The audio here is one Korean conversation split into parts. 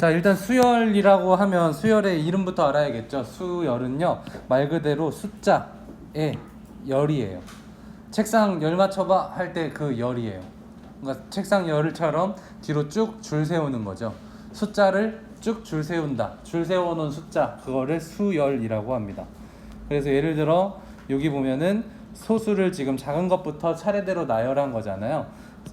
자, 일단 수열이라고 하면 수열의 이름부터 알아야겠죠. 수열은요, 말 그대로 숫자의 열이에요. 책상 열 맞춰봐 할 때 그 열이에요. 그러니까 책상 열처럼 뒤로 쭉 줄 세우는 거죠. 숫자를 쭉 줄 세운다. 줄 세워놓은 숫자, 그거를 수열이라고 합니다. 그래서 예를 들어 여기 보면은 소수를 지금 작은 것부터 차례대로 나열한 거잖아요.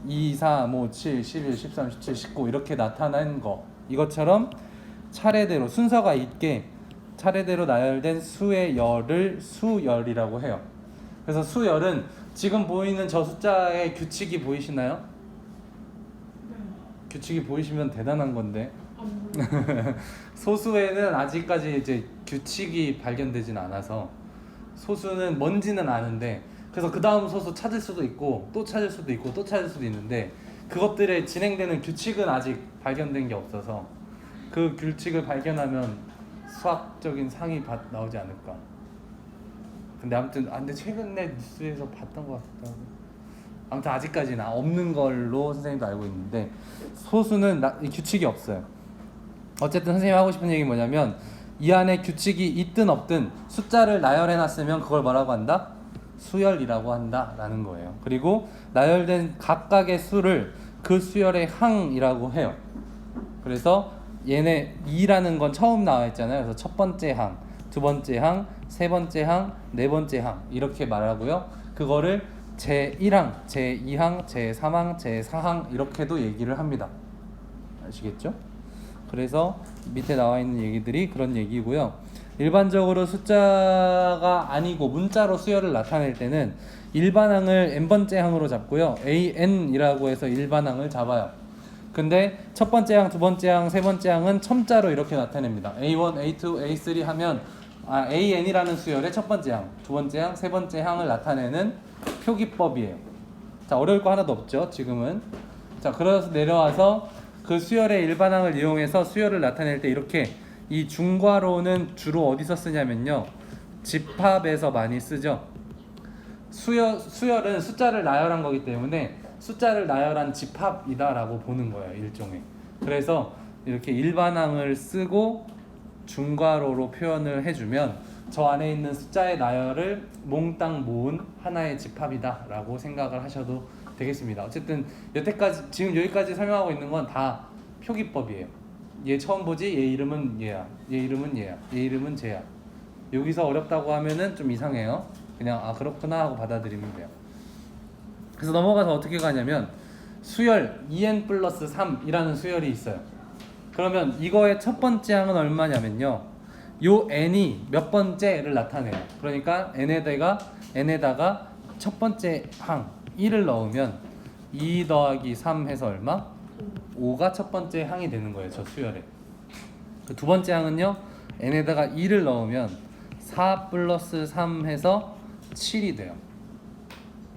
2, 4, 5, 7, 11, 13, 17, 19 이렇게 나타난 거, 이것처럼 차례대로 순서가 있게 차례대로 나열된 수의 열을 수열이라고 해요. 그래서 수열은 지금 보이는 저 숫자의 규칙이 보이시나요? 규칙이 보이시면 대단한 건데 소수에는 아직까지 이제 규칙이 발견되진 않아서 소수는 뭔지는 아는데, 그래서 그 다음 소수 찾을 수도 있고 또 찾을 수도 있고 또 찾을 수도 있는데 그것들에 진행되는 규칙은 아직 발견된 게 없어서 그 규칙을 발견하면 수학적인 상이 나오지 않을까. 근데 아무튼 근데 최근에 뉴스에서 봤던 것 같기도 하고, 아무튼 아직까지는 없는 걸로 선생님도 알고 있는데 소수는 규칙이 없어요. 어쨌든 선생님이 하고 싶은 얘기는 뭐냐면 이 안에 규칙이 있든 없든 숫자를 나열해놨으면 그걸 뭐라고 한다? 수열이라고 한다라는 거예요. 그리고 나열된 각각의 수를 그 수열의 항이라고 해요. 그래서 얘네 2라는 건 처음 나와 있잖아요. 그래서 첫 번째 항, 두 번째 항, 세 번째 항, 네 번째 항 이렇게 말하고요. 그거를 제1항, 제2항, 제3항, 제4항 이렇게도 얘기를 합니다. 아시겠죠? 그래서 밑에 나와 있는 얘기들이 그런 얘기고요. 일반적으로 숫자가 아니고 문자로 수열을 나타낼 때는 일반항을 n번째 항으로 잡고요. an이라고 해서 일반항을 잡아요. 근데 첫 번째 항, 두 번째 항, 세 번째 항은 첨자로 이렇게 나타냅니다. a1, a2, a3 하면 an이라는 수열의 첫 번째 항, 두 번째 항, 세 번째 항을 나타내는 표기법이에요. 자, 어려울 거 하나도 없죠, 지금은. 자, 그래서 내려와서 그 수열의 일반항을 이용해서 수열을 나타낼 때 이렇게, 이 중괄호는 주로 어디서 쓰냐면요, 집합에서 많이 쓰죠. 수열은 숫자를 나열한 거기 때문에 숫자를 나열한 집합이다 라고 보는 거예요, 일종의. 그래서 이렇게 일반항을 쓰고 중괄호로 표현을 해주면 저 안에 있는 숫자의 나열을 몽땅 모은 하나의 집합이다 라고 생각을 하셔도 되겠습니다. 어쨌든 여태까지 지금 여기까지 설명하고 있는 건 다 표기법이에요. 얘 처음 보지? 얘 이름은 얘야, 얘 이름은 얘야, 얘 이름은 쟤야. 여기서 어렵다고 하면은 좀 이상해요. 그냥 그렇구나 하고 받아들이면 돼요. 그래서 넘어가서 어떻게 가냐면 수열 2n 플러스 3이라는 수열이 있어요. 그러면 이거의 첫 번째 항은 얼마냐면요, 요 n이 몇 번째를 나타내요. 그러니까 n에다가 첫 번째 항 1을 넣으면 2 더하기 3 해서 얼마? 5가 첫 번째 항이 되는 거예요, 저 수열에. 그 두 번째 항은요, n에다가 2를 넣으면 4 플러스 3 해서 7이 돼요.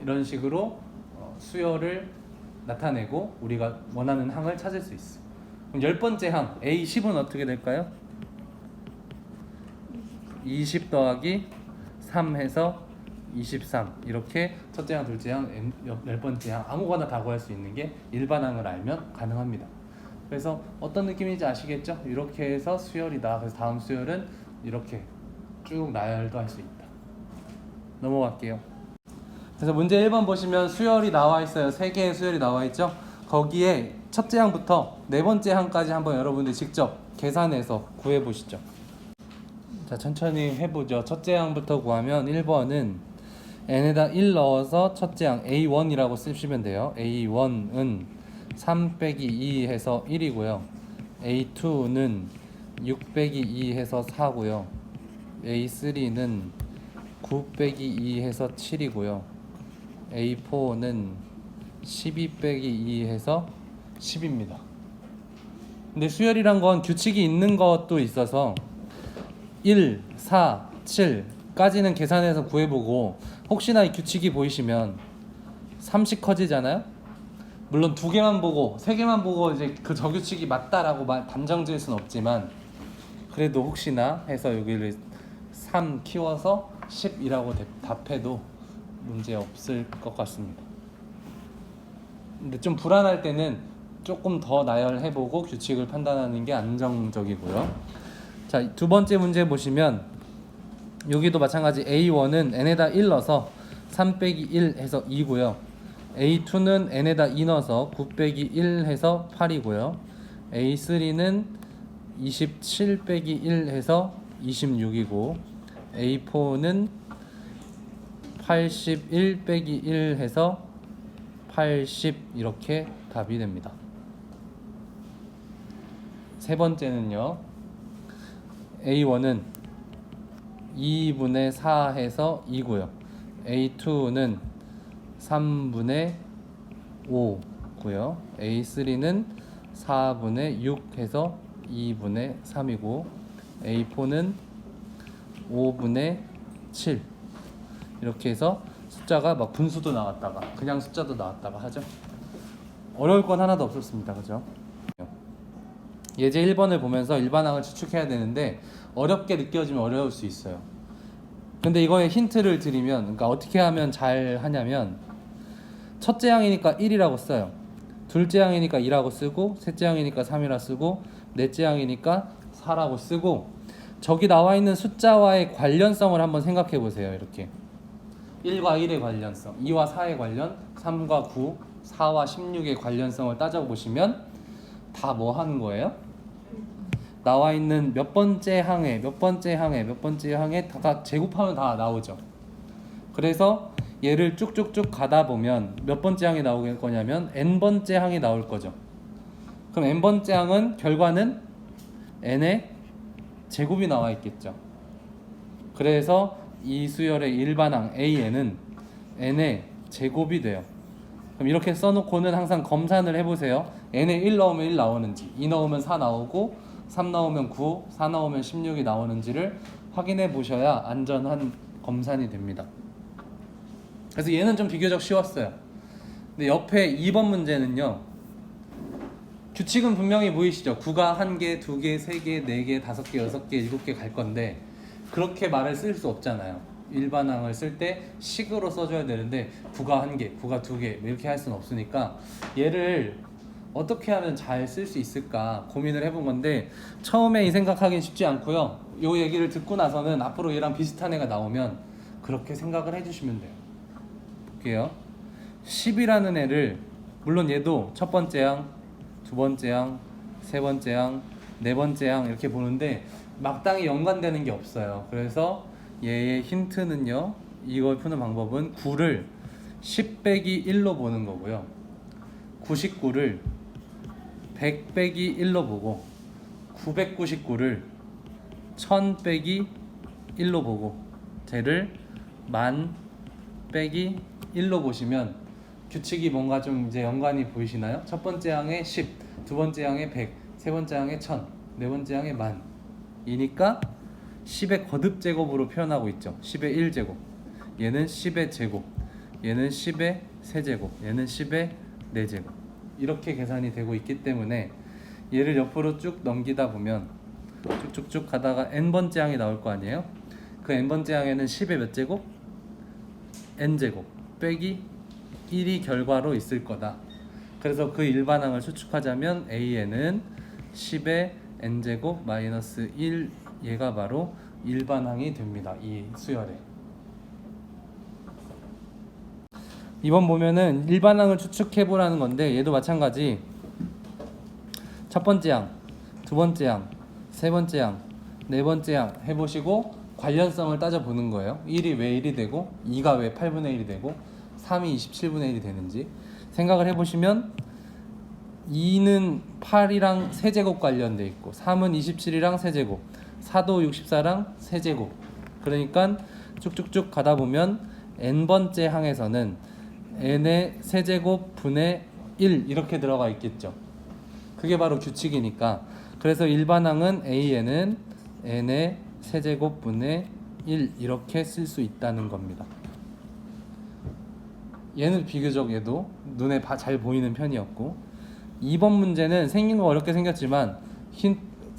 이런 식으로 수열을 나타내고 우리가 원하는 항을 찾을 수 있어. 그럼 열 번째 항 A10은 어떻게 될까요? 20 더하기 3 해서 23. 이렇게 첫째 항, 둘째 항, 열 번째 항 아무거나 다 구할 수 있는 게 일반항을 알면 가능합니다. 그래서 어떤 느낌인지 아시겠죠? 이렇게 해서 수열이다. 그래서 다음 수열은 이렇게 쭉 나열도 할 수 있다. 넘어갈게요. 그래서 문제 1번 보시면 수열이 나와 있어요. 3개의 수열이 나와 있죠. 거기에 첫째 항부터 네 번째 항까지 한번 여러분들 직접 계산해서 구해 보시죠. 자, 천천히 해보죠. 첫째 항부터 구하면 1번은 n에다 1 넣어서 첫째 항 A1이라고 쓰시면 돼요. A1은 3 빼기 2 해서 1이고요. A2는 6 빼기 2 해서 4고요. A3는 9 빼기 2 해서 7이고요. A4는 12 빼기 2 해서 10입니다. 근데 수열이란 건 규칙이 있는 것도 있어서 1, 4, 7까지는 계산해서 구해보고 혹시나 이 규칙이 보이시면 3씩 커지잖아요? 물론 2개만 보고 3개만 보고 이제 그 저규칙이 맞다라고 단정 지을 수는 없지만 그래도 혹시나 해서 여기를 3 키워서 10이라고 답해도 문제 없을 것 같습니다. 근데 좀 불안할 때는 조금 더 나열해보고 규칙을 판단하는 게 안정적이고요. 자, 두 번째 문제 보시면 여기도 마찬가지 A1은 n에다 1 넣어서 3 빼기 1 해서 2고요. A2는 n에다 2 넣어서 9 빼기 1 해서 8이고요. A3는 27 빼기 1 해서 26이고 A4는 81 빼기 1 해서 80 이렇게 답이 됩니다. 세 번째는요. A1은 2분의 4 해서 2고요. A2는 3분의 5고요. A3는 4분의 6 해서 2분의 3이고 A4는 5분의 7 이렇게 해서 숫자가 막 분수도 나왔다가 그냥 숫자도 나왔다가 하죠. 어려울 건 하나도 없었습니다. 그죠? 예제 1번을 보면서 일반항을 추측해야 되는데 어렵게 느껴지면 어려울 수 있어요. 근데 이거에 힌트를 드리면, 그러니까 어떻게 하면 잘 하냐면 첫째 항이니까 1이라고 써요. 둘째 항이니까 2라고 쓰고, 셋째 항이니까 3이라 쓰고, 넷째 항이니까 4라고 쓰고, 저기 나와 있는 숫자와의 관련성을 한번 생각해 보세요. 이렇게 1과 1의 관련성, 2와 4의 관련, 3과 9, 4와 16의 관련성을 따져보시면 다 뭐 하는 거예요? 나와 있는 몇 번째 항에 다 제곱하면 다 나오죠. 그래서 얘를 쭉쭉쭉 가다 보면 몇 번째 항이 나올 거냐면 n번째 항이 나올 거죠. 그럼 n번째 항은 결과는 n의 제곱이 나와 있겠죠. 그래서 이 수열의 일반항 AN은 n의 제곱이 돼요. 그럼 이렇게 써놓고는 항상 검산을 해보세요. n에 1 넣으면 1 나오는지, 2 넣으면 4 나오고, 3 넣으면 9, 4 넣으면 16이 나오는지를 확인해 보셔야 안전한 검산이 됩니다. 그래서 얘는 좀 비교적 쉬웠어요. 근데 옆에 2번 문제는요. 규칙은 분명히 보이시죠? 9가 1개, 2개, 3개, 4개, 5개, 6개, 7개 갈 건데 그렇게 말을 쓸 수 없잖아요. 일반항을 쓸 때 식으로 써줘야 되는데 9가 1개, 9가 2개 이렇게 할 수는 없으니까 얘를 어떻게 하면 잘 쓸 수 있을까 고민을 해본 건데 처음에 이 생각하긴 쉽지 않고요. 이 얘기를 듣고 나서는 앞으로 얘랑 비슷한 애가 나오면 그렇게 생각을 해주시면 돼요. 볼게요. 10이라는 애를 물론 얘도 첫 번째 항, 두 번째 항, 세 번째 항, 네 번째 항 이렇게 보는데 마땅히 연관되는 게 없어요. 그래서 얘의 힌트는요. 이걸 푸는 방법은 9를 10 빼기 1로 보는 거고요. 99를 100 빼기 1로 보고 999를 1000 빼기 1로 보고 쟤를 10,000 빼기 1로 보시면 규칙이 뭔가 좀 이제 연관이 보이시나요? 첫 번째 항에 10, 두 번째 항에 100, 세 번째 항에 1000, 네 번째 항에 10,000 이니까 10의 거듭 제곱으로 표현하고 있죠. 10의 1제곱, 얘는 10의 제곱, 얘는 10의 세제곱, 얘는 10의 4제곱 이렇게 계산이 되고 있기 때문에 얘를 옆으로 쭉 넘기다 보면 쭉쭉쭉 가다가 n번째 항이 나올 거 아니에요? 그 n번째 항에는 10의 몇 제곱? n제곱 빼기 1이 결과로 있을 거다. 그래서 그 일반항을 추측하자면 AN은 10의 n제곱 마이너스 1 얘가 바로 일반항이 됩니다. 이 수열에. 이번 보면은 일반항을 추측해보라는 건데 얘도 마찬가지 첫 번째 항, 두 번째 항, 세 번째 항, 네 번째 항 해보시고 관련성을 따져보는 거예요. 1이 왜 1이 되고 2가 왜 8분의 1이 되고 3이 27분의 1이 되는지 생각을 해보시면 2는 8이랑 세제곱 관련돼 있고 3은 27이랑 세제곱 4도 64랑 세제곱 그러니까 쭉쭉쭉 가다 보면 n번째 항에서는 n의 세제곱 분의 1 이렇게 들어가 있겠죠. 그게 바로 규칙이니까 그래서 일반항은 AN은 n의 세제곱 분의 1 이렇게 쓸 수 있다는 겁니다. 얘는 비교적 얘도 눈에 잘 보이는 편이었고 2번 문제는 생긴 거 어렵게 생겼지만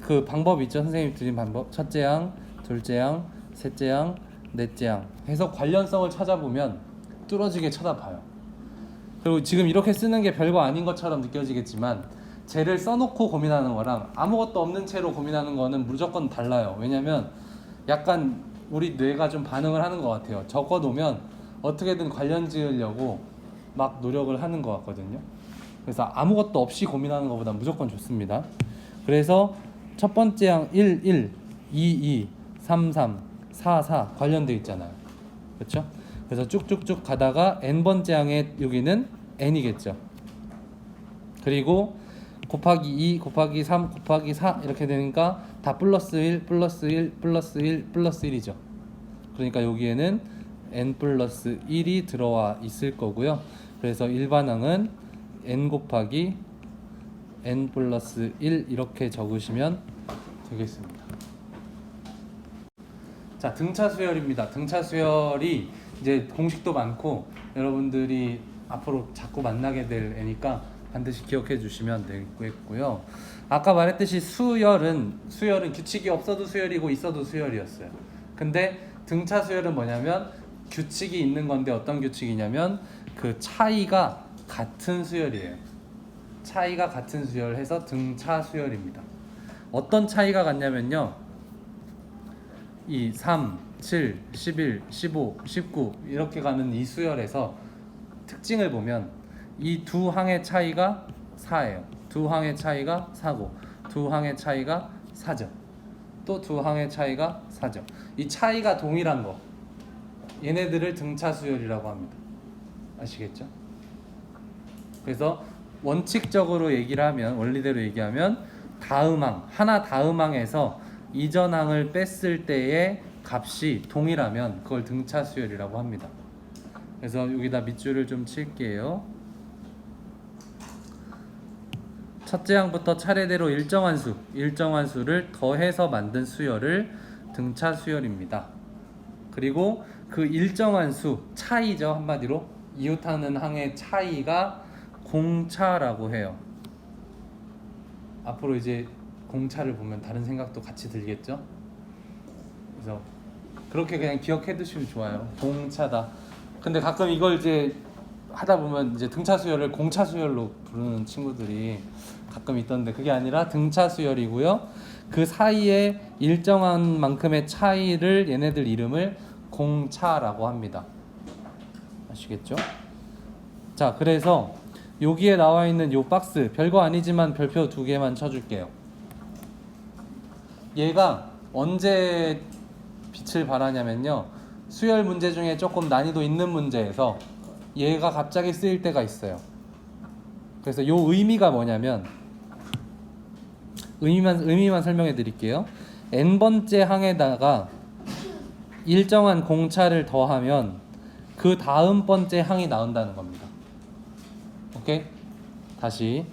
그 방법 있죠. 선생님이 드린 방법 첫째 항, 둘째 항, 셋째 항, 넷째 항 해서 관련성을 찾아보면 뚫어지게 쳐다봐요. 그리고 지금 이렇게 쓰는 게 별거 아닌 것처럼 느껴지겠지만 쟤를 써놓고 고민하는 거랑 아무것도 없는 채로 고민하는 거는 무조건 달라요. 왜냐면 약간 우리 뇌가 좀 반응을 하는 것 같아요. 적어놓으면 어떻게든 관련 지으려고 막 노력을 하는 것 같거든요. 그래서 아무것도 없이 고민하는 것보다 무조건 좋습니다. 그래서 첫 번째 항 1, 1, 2, 2, 3, 3, 4, 4 관련되어 있잖아요. 그렇죠? 그래서 쭉쭉쭉 가다가 n번째 항에 여기는 n이겠죠. 그리고 곱하기 2, 곱하기 3, 곱하기 4 이렇게 되니까 다 플러스 1, 플러스 1, 플러스 1, 플러스 1이죠. 그러니까 여기에는 n 플러스 1이 들어와 있을 거고요. 그래서 일반항은 n 곱하기 n 플러스 1 이렇게 적으시면 되겠습니다. 자, 등차 수열입니다. 등차 수열이 이제 공식도 많고 여러분들이 앞으로 자꾸 만나게 될 애니까 반드시 기억해 주시면 되겠고요. 아까 말했듯이 수열은 규칙이 없어도 수열이고 있어도 수열이었어요. 근데 등차 수열은 뭐냐면 규칙이 있는 건데 어떤 규칙이냐면 그 차이가 같은 수열이에요. 차이가 같은 수열해서 등차 수열입니다. 어떤 차이가 같냐면요. 이 3, 7, 11, 15, 19 이렇게 가는 이 수열에서 특징을 보면 이 두 항의 차이가 4예요. 두 항의 차이가 4고 두 항의 차이가 4죠. 또 두 항의 차이가 4죠. 이 차이가 동일한 거 얘네들을 등차 수열이라고 합니다. 아시겠죠? 그래서 원칙적으로 얘기를 하면 원리대로 얘기하면 다음항 하나 다음항에서 이전 항을 뺐을 때의 값이 동일하면 그걸 등차 수열이라고 합니다. 그래서 여기다 밑줄을 좀 칠게요. 첫째 항부터 차례대로 일정한 수를 더해서 만든 수열을 등차 수열입니다. 그리고 그 일정한 수 차이죠. 한마디로 이웃하는 항의 차이가 공차라고 해요. 앞으로 이제 공차를 보면 다른 생각도 같이 들겠죠. 그래서 그렇게 그냥 기억해 두시면 좋아요. 공차다. 근데 가끔 이걸 이제 하다 보면 이제 등차 수열을 공차 수열로 부르는 친구들이 가끔 있던데 그게 아니라 등차 수열이고요. 그 사이에 일정한 만큼의 차이를 얘네들 이름을 공차라고 합니다. 아시겠죠? 자, 그래서 여기에 나와 있는 요 박스 별거 아니지만 별표 2개만 쳐줄게요. 얘가 언제 빛을 발하냐면요. 수열 문제 중에 조금 난이도 있는 문제에서 얘가 갑자기 쓰일 때가 있어요. 그래서 요 의미가 뭐냐면 의미만 설명해 드릴게요. n번째 항에다가 일정한 공차를 더하면 그 다음 번째 항이 나온다는 겁니다. 오케이? 다시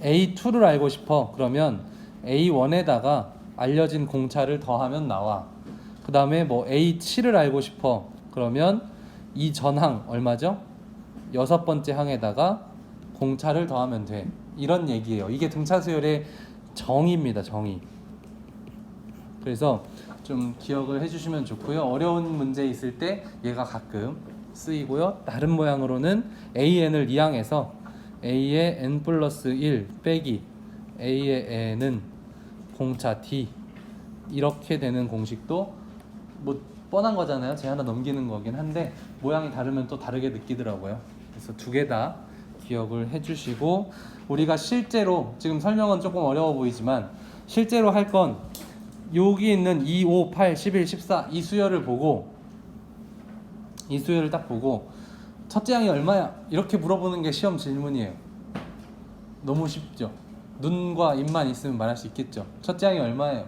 A2를 알고 싶어. 그러면 A1에다가 알려진 공차를 더하면 나와. 그 다음에 뭐 A7을 알고 싶어. 그러면 이 전항 얼마죠? 6번째 항에다가 공차를 더하면 돼. 이런 얘기예요. 이게 등차 수열의 정의입니다. 정의. 그래서 좀 기억을 해주시면 좋고요. 어려운 문제 있을 때 얘가 가끔 쓰이고요. 다른 모양으로는 AN을 이항해서 A의 N 플러스 1 빼기 A의 N은 공차 D 이렇게 되는 공식도 뭐 뻔한 거잖아요. 제 하나 넘기는 거긴 한데 모양이 다르면 또 다르게 느끼더라고요. 그래서 두 개 다 기억을 해주시고 우리가 실제로 지금 설명은 조금 어려워 보이지만 실제로 할 건 여기 있는 2, 5, 8, 11, 14 이 수열을 보고 이 수열을 딱 보고 첫째 항이 얼마야? 이렇게 물어보는 게 시험 질문이에요. 너무 쉽죠? 눈과 입만 있으면 말할 수 있겠죠? 첫째 항이 얼마예요?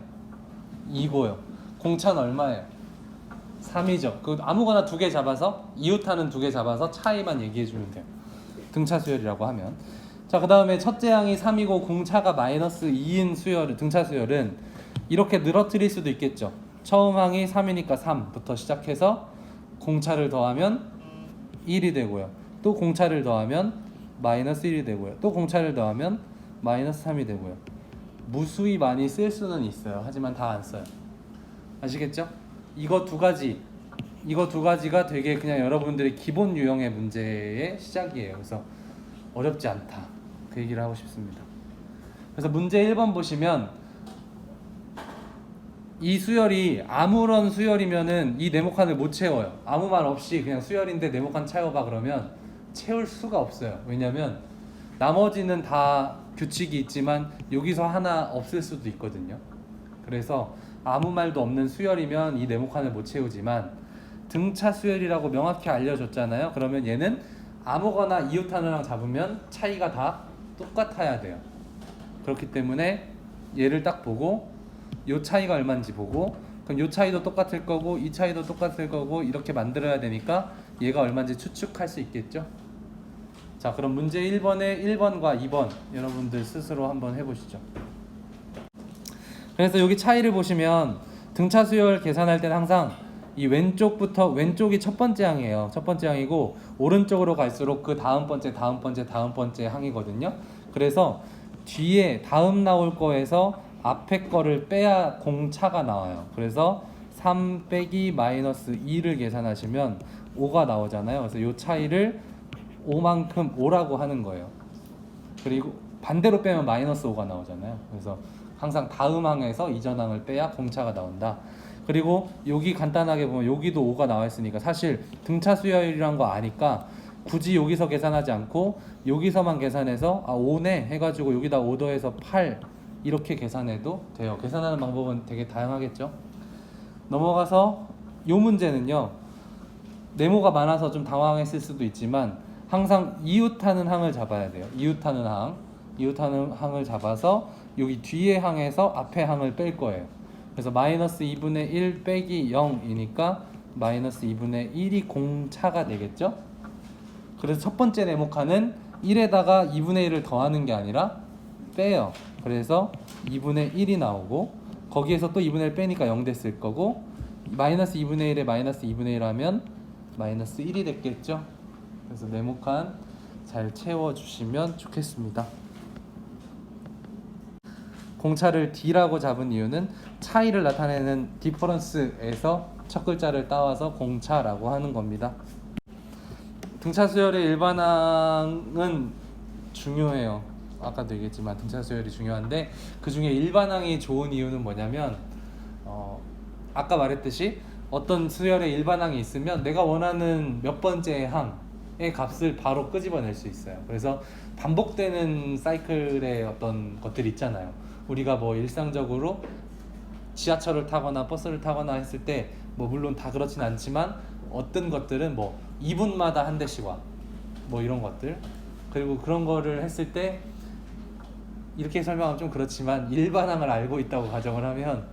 2고요. 공차는 얼마예요? 3이죠. 그 아무거나 두 개 잡아서 이웃하는 두 개 잡아서 차이만 얘기해 주면 돼요. 등차 수열이라고 하면. 자, 그 다음에 첫째 항이 3이고 공차가 마이너스 2인 수열, 등차 수열은 이렇게 늘어뜨릴 수도 있겠죠. 처음 항이 3이니까 3부터 시작해서 공차를 더하면 1이 되고요. 또 공차를 더하면 마이너스 1이 되고요. 또 공차를 더하면 마이너스 3이 되고요. 무수히 많이 쓸 수는 있어요. 하지만 다 안 써요. 아시겠죠? 이거 두 가지 이거 두 가지가 되게 그냥 여러분들의 기본 유형의 문제의 시작이에요. 그래서 어렵지 않다, 그 얘기를 하고 싶습니다. 그래서 문제 1번 보시면 이 수열이 아무런 수열이면은 이 네모칸을 못 채워요. 아무 말 없이 그냥 수열인데 네모칸 채워봐 그러면 채울 수가 없어요. 왜냐면 나머지는 다 규칙이 있지만 여기서 하나 없을 수도 있거든요. 그래서 아무 말도 없는 수열이면 이 네모칸을 못 채우지만 등차 수열이라고 명확히 알려줬잖아요. 그러면 얘는 아무거나 이웃하느랑 잡으면 차이가 다 똑같아야 돼요. 그렇기 때문에 얘를 딱 보고 요 차이가 얼마인지 보고, 그럼 요 차이도 똑같을 거고 이 차이도 똑같을 거고 이렇게 만들어야 되니까 얘가 얼마인지 추측할 수 있겠죠. 자, 그럼 문제 1번에 1번과 2번 여러분들 스스로 한번 해보시죠. 그래서 여기 차이를 보시면 등차 수열 계산할 때는 항상 이 왼쪽부터, 왼쪽이 첫 번째 항이에요. 첫 번째 항이고 오른쪽으로 갈수록 그 다음 번째 항이거든요. 그래서 뒤에 다음 나올 거에서 앞에 거를 빼야 공차가 나와요. 그래서 3 빼기 마이너스 2를 계산하시면 5가 나오잖아요. 그래서 이 차이를 5만큼 5라고 하는 거예요. 그리고 반대로 빼면 마이너스 5가 나오잖아요. 그래서 항상 다음 항에서 이전 항을 빼야 공차가 나온다. 그리고 여기 간단하게 보면 여기도 5가 나와 있으니까 사실 등차 수열이란 거 아니까 굳이 여기서 계산하지 않고 여기서만 계산해서 5네 해가지고 여기다 5 더해서 8 이렇게 계산해도 돼요. 계산하는 방법은 되게 다양하겠죠. 넘어가서 이 문제는요, 네모가 많아서 좀 당황했을 수도 있지만 항상 이웃하는 항을 잡아야 돼요. 이웃하는 항을 잡아서 여기 뒤에 항에서 앞에 항을 뺄 거예요. 그래서 마이너스 2분의 1 빼기 0이니까 마이너스 2분의 1이 공차가 되겠죠. 그래서 첫 번째 네모칸은 1에다가 2분의 1을 더하는 게 아니라 빼요. 그래서 2분의 1이 나오고 거기에서 또 2분의 1 빼니까 0 됐을 거고, 마이너스 2분의 1에 마이너스 2분의 1 하면 마이너스 1이 됐겠죠. 그래서 네모칸 잘 채워주시면 좋겠습니다. 공차를 D라고 잡은 이유는 차이를 나타내는 디퍼런스에서 첫 글자를 따와서 공차라고 하는 겁니다. 등차 수열의 일반항은 중요해요. 아까도 얘기했지만 등차 수열이 중요한데 그 중에 일반항이 좋은 이유는 뭐냐면 아까 말했듯이 어떤 수열의 일반항이 있으면 내가 원하는 몇 번째 항의 값을 바로 끄집어낼 수 있어요. 그래서 반복되는 사이클의 어떤 것들이 있잖아요. 우리가 뭐 일상적으로 지하철을 타거나 버스를 타거나 했을 때 뭐 물론 다 그렇진 않지만 어떤 것들은 뭐 2분마다 한 대씩 와, 뭐 이런 것들. 그리고 그런 거를 했을 때 이렇게 설명하면 좀 그렇지만 일반항을 알고 있다고 가정을 하면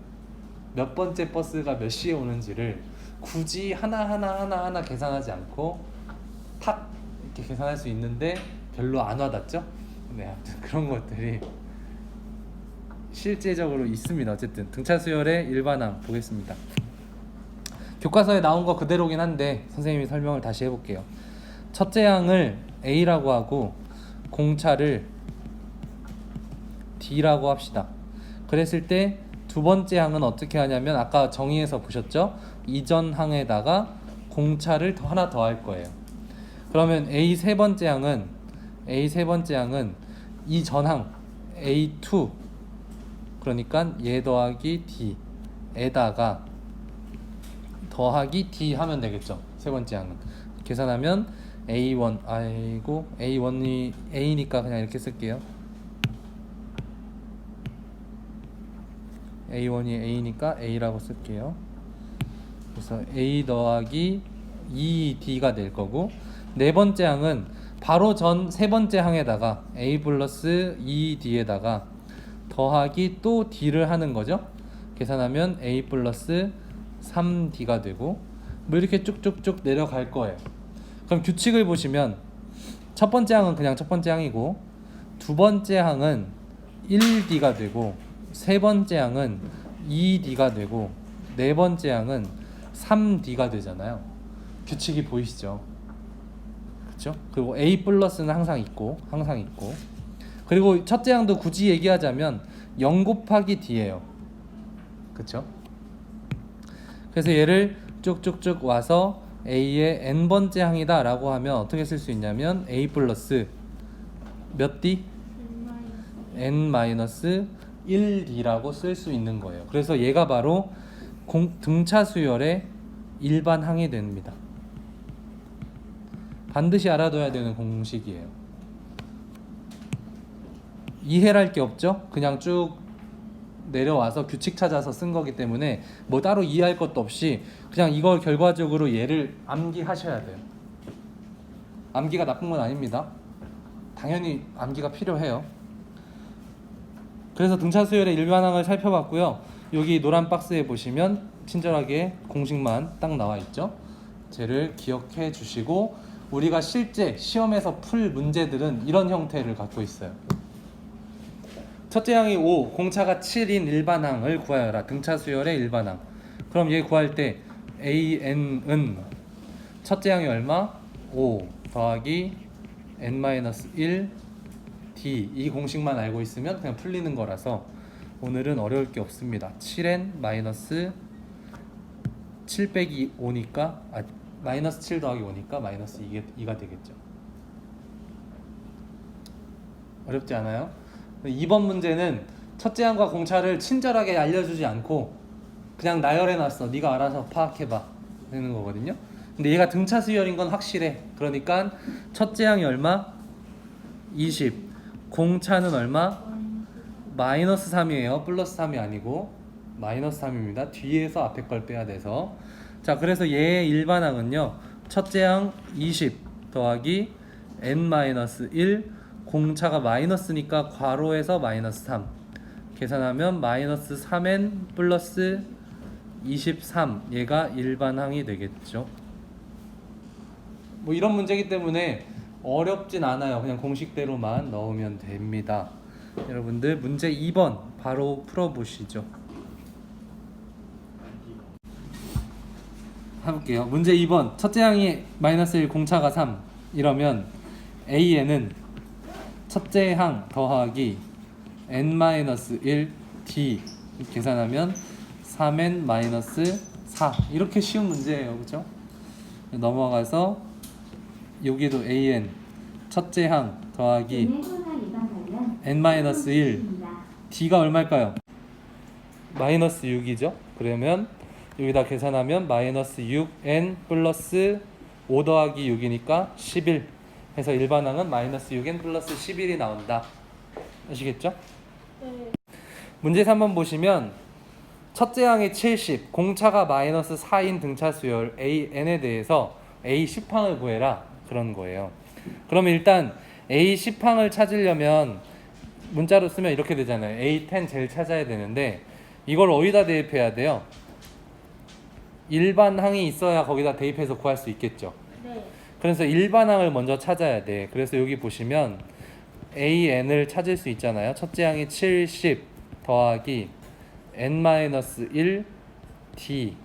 몇 번째 버스가 몇 시에 오는지를 굳이 하나 계산하지 않고 탁 이렇게 계산할 수 있는데 별로 안 와닿죠? 네, 아무튼 그런 것들이 실제적으로 있습니다. 어쨌든 등차 수열의 일반항 보겠습니다. 교과서에 나온 거 그대로긴 한데 선생님이 설명을 다시 해볼게요. 첫째 항을 A라고 하고 공차를 D라고 합시다. 그랬을 때 두 번째 항은 어떻게 하냐면 아까 정의에서 보셨죠? 이전 항에다가 공차를 하나 더 할 거예요. 그러면 A 세 번째 항은 이 전항 A2, 그러니까 얘 더하기 D에다가 더하기 D 하면 되겠죠. 세 번째 항은 계산하면 A1, A1이 A니까 그냥 이렇게 쓸게요. A1이 A니까 A라고 쓸게요. 그래서 A 더하기 2D가 될 거고, 네 번째 항은 바로 전 세 번째 항에다가 A 플러스 2D에다가 더하기 또 D를 하는 거죠. 계산하면 A 플러스 3D가 되고 뭐 이렇게 쭉쭉쭉 내려갈 거예요. 그럼 규칙을 보시면 첫 번째 항은 그냥 첫 번째 항이고, 두 번째 항은 1D가 되고, 세 번째 항은 2D가 되고, 네 번째 항은 3D가 되잖아요. 규칙이 보이시죠? 그렇죠? 그리고 A 플러스는 항상 있고 그리고 첫째 항도 굳이 얘기하자면 0 곱하기 D예요. 그렇죠? 그래서 얘를 쭉쭉쭉 와서 a의 n번째 항이다 라고 하면 어떻게 쓸 수 있냐면 a 플러스 몇 d? n-1d라고 쓸 수 있는 거예요. 그래서 얘가 바로 등차 수열의 일반 항이 됩니다. 반드시 알아둬야 되는 공식이에요. 이해를 할 게 없죠? 그냥 쭉 내려와서 규칙 찾아서 쓴 거기 때문에 뭐 따로 이해할 것도 없이 그냥 이걸 결과적으로 얘를 암기하셔야 돼요. 암기가 나쁜 건 아닙니다. 당연히 암기가 필요해요. 그래서 등차 수열의 일반항을 살펴봤고요. 여기 노란 박스에 보시면 친절하게 공식만 딱 나와 있죠. 쟤를 기억해 주시고 우리가 실제 시험에서 풀 문제들은 이런 형태를 갖고 있어요. 첫째 항이 5, 공차가 7인 일반항을 구하여라. 등차 수열의 일반항. 그럼 얘 구할 때 AN은 첫째 항이 얼마? 5 더하기 n-1 d. 이 공식만 알고 있으면 그냥 풀리는 거라서 오늘은 어려울 게 없습니다. 7n-7 빼기 5니까 마이너스 7 더하기 5니까 마이너스 2가 되겠죠. 어렵지 않아요? 2번 문제는 첫째 항과 공차를 친절하게 알려주지 않고 그냥 나열해놨어. 네가 알아서 파악해봐 되는 거거든요. 근데 얘가 등차 수열인 건 확실해. 그러니까 첫째 항이 얼마? 20. 공차는 얼마? 마이너스 3이에요. 플러스 3이 아니고 마이너스 3입니다. 뒤에서 앞에 걸 빼야 돼서. 자, 그래서 얘의 일반항은요, 첫째 항 20 더하기 n-1, 공차가 마이너스니까 괄호에서 마이너스 3 계산하면 마이너스 3n 플러스 23, 얘가 일반항이 되겠죠. 뭐 이런 문제이기 때문에 어렵진 않아요. 그냥 공식대로만 넣으면 됩니다. 여러분들 문제 2번 바로 풀어보시죠. 해볼게요. 문제 2번. 첫째 항이 마이너스 1, 공차가 3 이러면 AN은 첫째 항 더하기 n-1 d 계산하면 3n-4 이렇게 쉬운 문제예요. 그죠? 넘어가서 여기도 AN 첫째 항 더하기 n-1 d가 얼마일까요? 마이너스 6이죠. 그러면 여기다 계산하면 마이너스 6n 플러스 5 더하기 6이니까 11 해서 일반항은 마이너스 6n 플러스 11이 나온다. 아시겠죠? 네. 문제 3번 보시면 첫째 항이 70, 공차가 마이너스 4인 등차 수열 AN에 대해서 A 10항을 구해라. 그런 거예요. 그러면 일단 A 10항을 찾으려면 문자로 쓰면 이렇게 되잖아요. A10 제일 찾아야 되는데 이걸 어디다 대입해야 돼요? 일반항이 있어야 거기다 대입해서 구할 수 있겠죠. 네. 그래서 일반항을 먼저 찾아야 돼. 그래서 여기 보시면 AN을 찾을 수 있잖아요. 첫째 항이 70 더하기 n-1 d.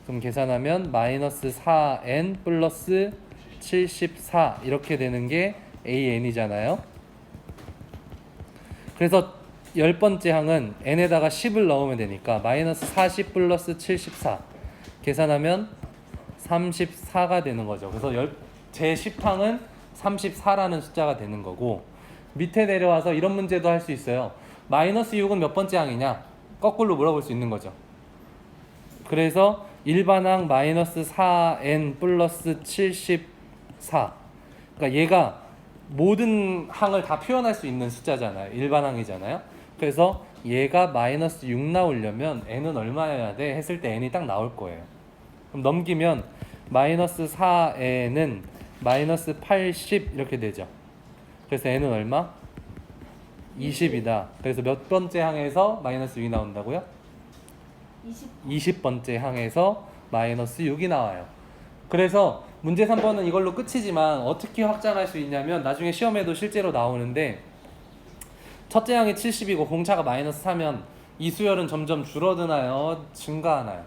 그럼 계산하면 마이너스 4n 플러스 74 이렇게 되는 게 AN이잖아요. 그래서 10번째 항은 n에다가 10을 넣으면 되니까 마이너스 40 플러스 74 계산하면 34가 되는 거죠. 그래서 제 10항은 34라는 숫자가 되는 거고, 밑에 내려와서 이런 문제도 할 수 있어요. 마이너스 6은 몇 번째 항이냐? 거꾸로 물어볼 수 있는 거죠. 그래서 일반항 마이너스 4n 플러스 74. 그러니까 얘가 모든 항을 다 표현할 수 있는 숫자잖아요. 일반항이잖아요. 그래서 얘가 마이너스 6 나오려면 n은 얼마여야 돼? 했을 때 n이 딱 나올 거예요. 그럼 넘기면 마이너스 4n은 마이너스 80 이렇게 되죠. 그래서 n은 얼마? 20이다. 그래서 몇 번째 항에서 마이너스 6이 나온다고요? 20번째 항에서 마이너스 6이 나와요. 그래서 문제 3번은 이걸로 끝이지만 어떻게 확장할 수 있냐면 나중에 시험에도 실제로 나오는데, 첫째 항이 70이고 공차가 마이너스 4면 이 수열은 점점 줄어드나요? 증가하나요?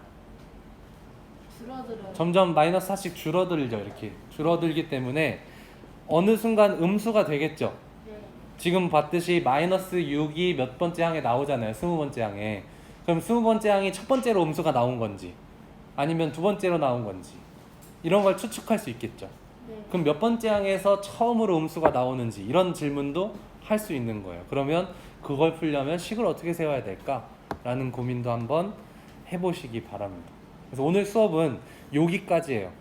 줄어들어요. 점점 마이너스 4씩 줄어들죠. 이렇게 줄어들기 때문에 어느 순간 음수가 되겠죠. 네. 지금 봤듯이 마이너스 6이 몇 번째 항에 나오잖아요. 20번째 항에. 그럼 20번째 항이 첫 번째로 음수가 나온 건지 아니면 두 번째로 나온 건지 이런 걸 추측할 수 있겠죠. 네. 그럼 몇 번째 항에서 처음으로 음수가 나오는지 이런 질문도 할 수 있는 거예요. 그러면 그걸 풀려면 식을 어떻게 세워야 될까? 라는 고민도 한번 해보시기 바랍니다. 그래서 오늘 수업은 여기까지예요.